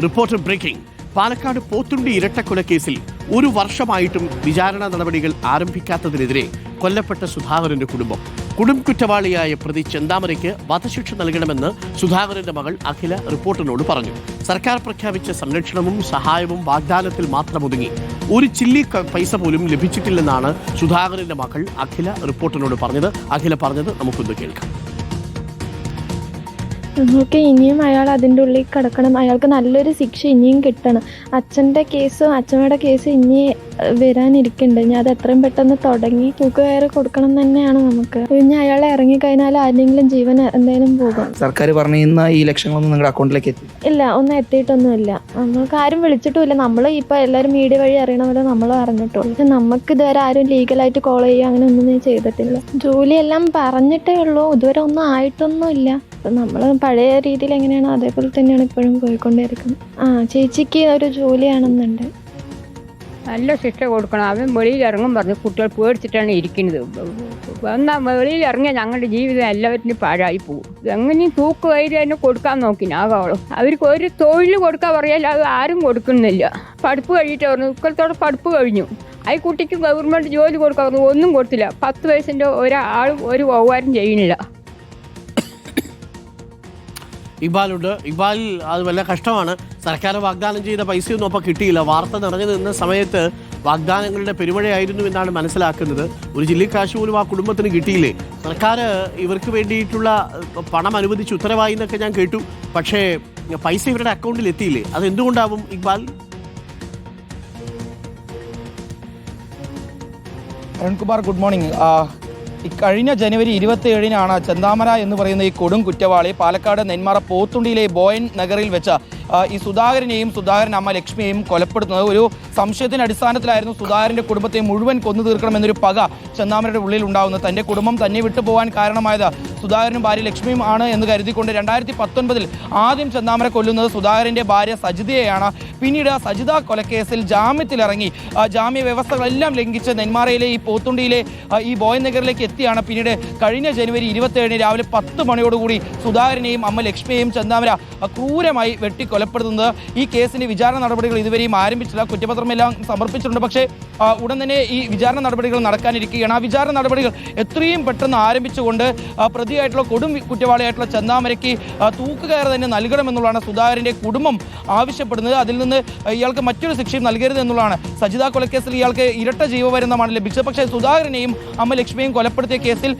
Reporter breaking. Palakkad Pothundi ഇരട്ടക്കൊലക്കേസിൽ 1 വർഷമായിട്ടും വിചാരണ നടപടികൾ ആരംഭിക്കാത്തതിനെതിരെ കൊല്ലപ്പെട്ട സുധാകരന്റെ കുടുംബം. കുറ്റവാളിയായ പ്രതി ചെന്താമരയ്ക്ക് വധശിക്ഷ നൽകണമെന്ന് സുധാകരന്റെ മകൾ അഖില റിപ്പോർട്ടറിനോട് പറഞ്ഞു. സർക്കാർ പ്രഖ്യാപിച്ച സംരക്ഷണവും സഹായവും വാഗ്ദാനത്തിൽ മാത്രം ഒതുങ്ങി. ഒരു ചില്ലി പൈസ പോലും ലഭിച്ചിട്ടില്ലെന്നാണ് സുധാകരന്റെ മകൾ അഖില റിപ്പോർട്ടറിനോട് പറഞ്ഞത്. അഖില പറഞ്ഞത് നമുക്കൊന്ന് കേൾക്കാം. നമുക്ക് ഇനിയും അയാൾ അതിൻ്റെ ഉള്ളിൽ കിടക്കണം. അയാൾക്ക് നല്ലൊരു ശിക്ഷ ഇനിയും കിട്ടണം. അച്ഛൻ്റെ കേസും അച്ഛമ്മയുടെ കേസും ഇനി വരാനിരിക്കുന്നുണ്ട്. ഞാൻ അത് എത്രയും പെട്ടെന്ന് തുടങ്ങി തൂക്കുകയറ് കൊടുക്കണം തന്നെയാണ് നമുക്ക്. ഇനി അയാളെ ഇറങ്ങിക്കഴിഞ്ഞാൽ ആരെങ്കിലും ജീവൻ എന്തായാലും പോകും. സർക്കാർ പറഞ്ഞ ഈ ലക്ഷങ്ങളൊന്നും നിങ്ങളുടെ അക്കൗണ്ടിലേക്ക് എത്തി? ഇല്ല, ഒന്നും എത്തിയിട്ടൊന്നുമില്ല. നമുക്ക് ആരും വിളിച്ചിട്ടുമില്ല. നമ്മൾ ഇപ്പോൾ എല്ലാവരും മീഡിയ വഴി അറിയണ പോലെ നമ്മൾ അറിഞ്ഞിട്ടുള്ളൂ. പക്ഷെ നമുക്ക് ഇതുവരെ ആരും ലീഗലായിട്ട് കോൾ ചെയ്യുക അങ്ങനെ ഒന്നും ചെയ്തിട്ടില്ല. ജോലിയെല്ലാം പറഞ്ഞിട്ടേ ഉള്ളൂ, ഇതുവരെ ഒന്നും ആയിട്ടൊന്നും ഇല്ല. നമ്മൾ പഴയ രീതിയിൽ എങ്ങനെയാണോ അതേപോലെ തന്നെയാണ് ഇപ്പോഴും പോയിക്കൊണ്ടിരിക്കുന്നത്. ചേച്ചിക്ക് ഒരു ജോലിയാണെന്നുണ്ട്. നല്ല ശിക്ഷ കൊടുക്കണം. അവൻ വെളിയിൽ ഇറങ്ങും പറഞ്ഞു കുട്ടികൾ പേടിച്ചിട്ടാണ് ഇരിക്കുന്നത്. എന്നാൽ വെളിയിൽ ഇറങ്ങിയാൽ ഞങ്ങളുടെ ജീവിതം എല്ലാവരും പാഴായി പോകും. എങ്ങനെയും തൂക്ക് വൈദ്യ തന്നെ കൊടുക്കാൻ നോക്കി ആകാവളും. അവർക്ക് ഒരു തൊഴിൽ കൊടുക്കാൻ പറയാൻ അത് ആരും കൊടുക്കുന്നില്ല. പഠിപ്പ് കഴിഞ്ഞിട്ട് പറഞ്ഞു ഇക്കൊല്ലത്തോടെ പഠിപ്പ് കഴിഞ്ഞു. ആ കുട്ടിക്ക് ഗവൺമെൻറ് ജോലി കൊടുക്കാൻ പറഞ്ഞു, ഒന്നും കൊടുത്തില്ല. 10 വയസ്സിൻ്റെ ഒരാൾ ഒരു ഉപകാരം ചെയ്യുന്നില്ല. ഇക്ബാലുണ്ട്. ഇക്ബാൽ, അത് വല്ല കഷ്ടമാണ്. സർക്കാർ വാഗ്ദാനം ചെയ്ത പൈസയൊന്നും അപ്പോൾ കിട്ടിയില്ല. വാർത്ത നിറഞ്ഞു നിന്ന സമയത്ത് വാഗ്ദാനങ്ങളുടെ പെരുമഴയായിരുന്നു എന്നാണ് മനസ്സിലാക്കുന്നത്. ഒരു ജില്ലക്കാശ് പോലും ആ കുടുംബത്തിന് കിട്ടിയില്ലേ? സർക്കാർ ഇവർക്ക് വേണ്ടിയിട്ടുള്ള പണം അനുവദിച്ച് ഉത്തരവായി എന്നൊക്കെ ഞാൻ കേട്ടു. പക്ഷേ പൈസ ഇവരുടെ അക്കൗണ്ടിൽ എത്തിയില്ലേ? അതെന്തുകൊണ്ടാവും ഇക്ബാൽ? Arunkumar, good morning. കഴിഞ്ഞ ജനുവരി 27-നാണ് ചെന്താമര എന്ന് പറയുന്ന ഈ കൊടും കുറ്റവാളി പാലക്കാട് നെന്മാറ പോത്തുണ്ടിയിലെ ബോയൻ നഗറിൽ വെച്ച ഈ സുധാകരനെയും സുധാകരൻ അമ്മ ലക്ഷ്മിയെയും കൊലപ്പെടുത്തുന്നത്. ഒരു സംശയത്തിന്റെ അടിസ്ഥാനത്തിലായിരുന്നു സുധാകരന്റെ കുടുംബത്തെ മുഴുവൻ കൊന്നു തീർക്കണമെന്നൊരു പക ചെന്താമരയുടെ ഉള്ളിൽ ഉണ്ടാകുന്നത്. തന്റെ കുടുംബം തന്നെ വിട്ടുപോകാൻ കാരണമായത് സുധാകരനും ഭാര്യ ലക്ഷ്മിയും ആണ് എന്ന് കരുതിക്കൊണ്ട് 2019 ആദ്യം ചെന്താമര കൊല്ലുന്നത് സുധാകരന്റെ ഭാര്യ സജിതയെയാണ്. പിന്നീട് സജിത കൊലക്കേസിൽ ജാമ്യത്തിലിറങ്ങി ജാമ്യ വ്യവസ്ഥകളെല്ലാം ലംഘിച്ച് നെന്മാറയിലെ ഈ പോത്തുണ്ടിയിലെ ഈ ബോയൻ നഗറിലേക്ക് എത്തിയാണ് പിന്നീട് കഴിഞ്ഞ ജനുവരി 27 രാവിലെ 10 മണിയോടുകൂടി സുധാകരനെയും അമ്മ ലക്ഷ്മിയെയും ചെന്താമര ക്രൂരമായി കൊലപ്പെടുത്തുന്നത്. ഈ കേസിന്റെ വിചാരണ നടപടികൾ ഇതുവരെയും ആരംഭിച്ചില്ല. കുറ്റപത്രമെല്ലാം സമർപ്പിച്ചിട്ടുണ്ട്. പക്ഷേ ഉടൻ തന്നെ ഈ വിചാരണ നടപടികൾ നടക്കാനിരിക്കുകയാണ്. ആ വിചാരണ നടപടികൾ എത്രയും പെട്ടെന്ന് ആരംഭിച്ചുകൊണ്ട് പ്രതിയായിട്ടുള്ള കൊടും കുറ്റവാളിയായിട്ടുള്ള ചെന്താമരയ്ക്ക് തൂക്കുകയർ തന്നെ നൽകണമെന്നുള്ളതാണ് സുധാകരന്റെ കുടുംബം ആവശ്യപ്പെടുന്നത്. അതിൽ നിന്ന് ഇയാൾക്ക് മറ്റൊരു ശിക്ഷയും നൽകരുത് എന്നുള്ളതാണ്. സജിത കൊലക്കേസിൽ ഇയാൾക്ക് ഇരട്ട ജീവപര്യന്തമാണ് ലഭിച്ചത്. പക്ഷേ സുധാകരനെയും അമ്മ ലക്ഷ്മിയെയും കൊലപ്പെടുത്തിയ കേസിൽ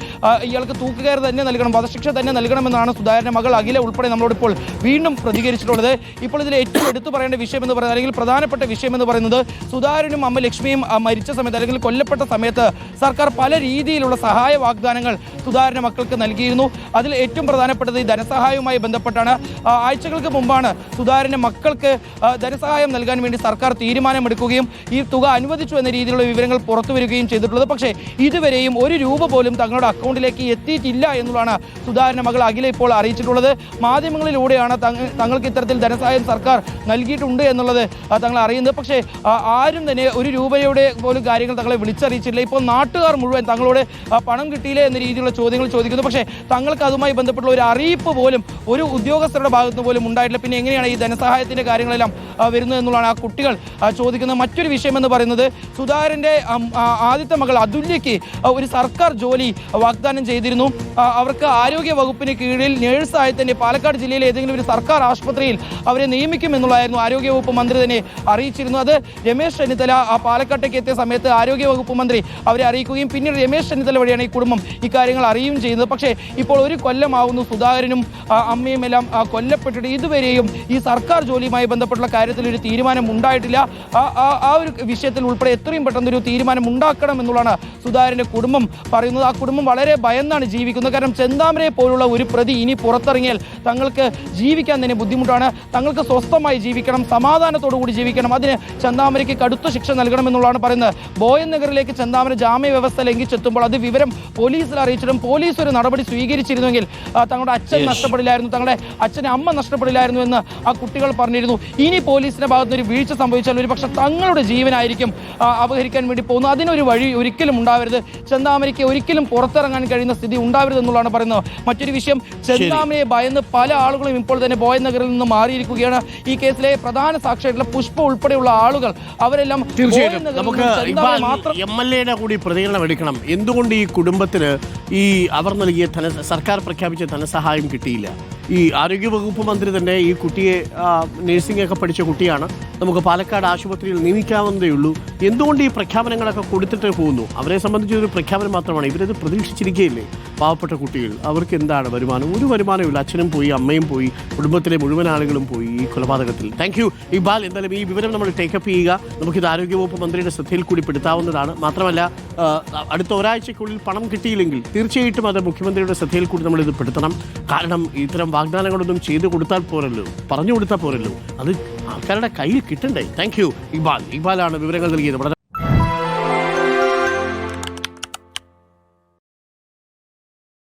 ഇയാൾക്ക് തൂക്കുകയർ തന്നെ നൽകണം, വധശിക്ഷ തന്നെ നൽകണമെന്നാണ് സുധാകരന്റെ മകൾ അഖില ഉൾപ്പെടെ നമ്മളോട് ഇപ്പോൾ വീണ്ടും പ്രതികരിച്ചിട്ടുള്ളത്. ഇപ്പോൾ ഇതിൽ ഏറ്റവും എടുത്തു പറയേണ്ട വിഷയം എന്ന് പറയുന്നത്, അല്ലെങ്കിൽ പ്രധാനപ്പെട്ട വിഷയം എന്ന് പറയുന്നത്, സുധാകരനും അമ്മ ലക്ഷ്മിയും മരിച്ച സമയത്ത് അല്ലെങ്കിൽ കൊല്ലപ്പെട്ട സമയത്ത് സർക്കാർ പല രീതിയിലുള്ള സഹായ വാഗ്ദാനങ്ങൾ സുധാകരന്റെ മക്കൾക്ക് നൽകിയിരുന്നു. അതിൽ ഏറ്റവും പ്രധാനപ്പെട്ടത് ഈ ധനസഹായവുമായി ബന്ധപ്പെട്ടാണ്. ആഴ്ചകൾക്ക് മുമ്പാണ് സുധാകരന്റെ മക്കൾക്ക് ധനസഹായം നൽകാൻ വേണ്ടി സർക്കാർ തീരുമാനമെടുക്കുകയും ഈ തുക അനുവദിച്ചു എന്ന രീതിയിലുള്ള വിവരങ്ങൾ പുറത്തു വരികയും ചെയ്തിട്ടുള്ളത്. പക്ഷേ ഇതുവരെയും 1 രൂപ പോലും തങ്ങളുടെ അക്കൗണ്ടിലേക്ക് എത്തിയിട്ടില്ല എന്നുള്ളതാണ് സുധാകരന്റെ മകൾ അഖില ഇപ്പോൾ അറിയിച്ചിട്ടുള്ളത്. മാധ്യമങ്ങളിലൂടെയാണ് തങ്ങൾക്ക് ഇത്തരത്തിൽ ധനസഹായം സർക്കാർ നൽകിയിട്ടുണ്ട് എന്നുള്ളത് തങ്ങൾ അറിയുന്നത്. പക്ഷേ ആരും തന്നെ 1 രൂപയുടെ പോലും കാര്യങ്ങൾ തങ്ങളെ വിളിച്ചറിയിച്ചില്ല. ഇപ്പോൾ നാട്ടുകാർ മുഴുവൻ തങ്ങളോട് പണം കിട്ടിയില്ല എന്ന രീതിയിലുള്ള ചോദ്യങ്ങൾ ചോദിക്കുന്നു. പക്ഷേ തങ്ങൾക്ക് അതുമായി ബന്ധപ്പെട്ടുള്ള ഒരു അറിയിപ്പ് പോലും ഒരു ഉദ്യോഗസ്ഥരുടെ ഭാഗത്ത് പോലും ഉണ്ടായിട്ടില്ല. പിന്നെ എങ്ങനെയാണ് ഈ ധനസഹായത്തിന്റെ കാര്യങ്ങളെല്ലാം വരുന്നത് എന്നുള്ളതാണ് ആ കുട്ടികൾ ചോദിക്കുന്നത്. മറ്റൊരു വിഷയം എന്ന് പറയുന്നത്, സുധാകരന്റെ ആദ്യത്തെ മകൾ അതുല്യയ്ക്ക് ഒരു സർക്കാർ ജോലി വാഗ്ദാനം ചെയ്തിരുന്നു. അവർക്ക് ആരോഗ്യ വകുപ്പിന് കീഴിൽ നേഴ്സായി തന്നെ പാലക്കാട് ജില്ലയിലെ ഏതെങ്കിലും ഒരു സർക്കാർ ആശുപത്രിയിൽ അവരെ നിയമിക്കുമെന്നുള്ളതായിരുന്നു ആരോഗ്യവകുപ്പ് മന്ത്രി തന്നെ അറിയിച്ചിരുന്നു. അത് രമേശ് ചെന്നിത്തല പാലക്കാട്ടേക്ക് എത്തിയ സമയത്ത് ആരോഗ്യവകുപ്പ് മന്ത്രി അവരെ അറിയിക്കുകയും പിന്നീട് രമേശ് ചെന്നിത്തല വഴിയാണ് ഈ കുടുംബം ഇക്കാര്യങ്ങൾ അറിയുകയും ചെയ്യുന്നത്. പക്ഷേ ഇപ്പോൾ 1 കൊല്ലമാവുന്നു സുധാകരനും അമ്മയും എല്ലാം കൊല്ലപ്പെട്ടിട്ട് ഇതുവരെയും ഈ സർക്കാർ ജോലിയുമായി ബന്ധപ്പെട്ടുള്ള കാര്യത്തിൽ ഒരു തീരുമാനം ഉണ്ടായിട്ടില്ല. ആ ഒരു വിഷയത്തിൽ ഉൾപ്പെടെ എത്രയും പെട്ടെന്ന് ഒരു തീരുമാനം ഉണ്ടാക്കണം എന്നുള്ളതാണ് സുധാകരന്റെ കുടുംബം പറയുന്നത്. ആ കുടുംബം വളരെ ഭയന്നാണ് ജീവിക്കുന്നത്. കാരണം ചെന്താമരയെ പോലുള്ള ഒരു പ്രതി ഇനി പുറത്തിറങ്ങിയാൽ തങ്ങൾക്ക് ജീവിക്കാൻ തന്നെ ബുദ്ധിമുട്ടാണ്. തങ്ങൾക്ക് സ്വസ്ഥമായി ജീവിക്കണം, സമാധാനത്തോടു കൂടി ജീവിക്കണം. അതിന് ചെന്താമരയ്ക്ക് കടുത്ത ശിക്ഷ നൽകണമെന്നുള്ളതാണ് പറയുന്നത്. ബോയൻ നഗറിലേക്ക് ചെന്താമര ജാമ്യ വ്യവസ്ഥ ലംഘിച്ചെത്തുമ്പോൾ അത് വിവരം പോലീസിൽ അറിയിച്ചിട്ടും പോലീസ് ഒരു നടപടി സ്വീകരിച്ചിരുന്നെങ്കിൽ തങ്ങളുടെ അച്ഛൻ നഷ്ടപ്പെടില്ലായിരുന്നു, തങ്ങളുടെ അച്ഛനെ അമ്മ നഷ്ടപ്പെടില്ലായിരുന്നു എന്ന് ആ കുട്ടികൾ പറഞ്ഞിരുന്നു. ഇനി പോലീസിന്റെ ഭാഗത്ത് ഒരു വീഴ്ച സംഭവിച്ചാൽ ഒരു പക്ഷേ തങ്ങളുടെ ജീവനായിരിക്കും അപഹരിക്കാൻ വേണ്ടി പോകുന്നത്. അതിനൊരു വഴി ഒരിക്കലും ഉണ്ടാവരുത്. ചെന്താമരയ്ക്ക് ഒരിക്കലും പുറത്തിറങ്ങാൻ കഴിയുന്ന സ്ഥിതി ഉണ്ടാവരുത് എന്നുള്ളതാണ് പറയുന്നത്. മറ്റൊരു വിഷയം, ചെന്താമരയെ ഭയന്ന് പല ആളുകളും ഇപ്പോൾ തന്നെ ബോയൻ നഗറിൽ നിന്ന് മാറിയിരിക്കും. നടന്നുകൊണ്ടിരിക്കുകയാണ്. ഈ കേസിലെ പ്രധാന സാക്ഷിയായിട്ടുള്ള പുഷ്പ ഉൾപ്പെടെയുള്ള ആളുകൾ അവരെല്ലാം തീർച്ചയായിട്ടും നമുക്ക് MLA-യുടെ കൂടി പ്രതികരണം എടുക്കണം. എന്തുകൊണ്ട് ഈ കുടുംബത്തിന് ഈ അവർ നൽകിയ സർക്കാർ പ്രഖ്യാപിച്ച ധനസഹായം കിട്ടിയില്ല? ഈ ആരോഗ്യവകുപ്പ് മന്ത്രി തന്നെ ഈ കുട്ടിയെ നഴ്സിംഗ് ഒക്കെ പഠിച്ച കുട്ടിയാണ്, നമുക്ക് പാലക്കാട് ആശുപത്രിയിൽ നിയമിക്കാവുന്നതേ ഉള്ളൂ, എന്തുകൊണ്ട് ഈ പ്രഖ്യാപനങ്ങളൊക്കെ കൊടുത്തിട്ട് പോകുന്നു? അവരെ സംബന്ധിച്ചൊരു പ്രഖ്യാപനം മാത്രമാണ്. ഇവരത് പ്രതീക്ഷിച്ചിരിക്കുകയില്ലേ? പാവപ്പെട്ട കുട്ടികൾ, അവർക്ക് എന്താണ് വരുമാനം? ഒരു വരുമാനമില്ല. അച്ഛനും പോയി, അമ്മയും പോയി, കുടുംബത്തിലെ മുഴുവൻ ആളുകളും പോയി ഈ കൊലപാതകത്തിൽ. Thank you Iqbal. എന്തായാലും ഈ വിവരം നമ്മൾ ടേക്കപ്പ് ചെയ്യുക. നമുക്കിത് ആരോഗ്യവകുപ്പ് മന്ത്രിയുടെ ശ്രദ്ധയിൽ കൂടി പെടുത്താവുന്നതാണ്. മാത്രമല്ല അടുത്ത ഒരാഴ്ചക്കുള്ളിൽ പണം കിട്ടിയില്ലെങ്കിൽ തീർച്ചയായിട്ടും അത് മുഖ്യമന്ത്രിയുടെ ശ്രദ്ധയിൽ കൂടി നമ്മൾ ഇത് പെടുത്തണം. കാരണം ഇത്തരം വാഗ്ദാനങ്ങളൊന്നും ചെയ്തു കൊടുത്താൽ പോരല്ലോ, പറഞ്ഞു കൊടുത്താൽ പോരല്ലോ, അത് ആൾക്കാരുടെ കയ്യിൽ കിട്ടണ്ടേ. താങ്ക് യു ഇക്ബാലാണ് വിവരങ്ങൾ നൽകിയത്.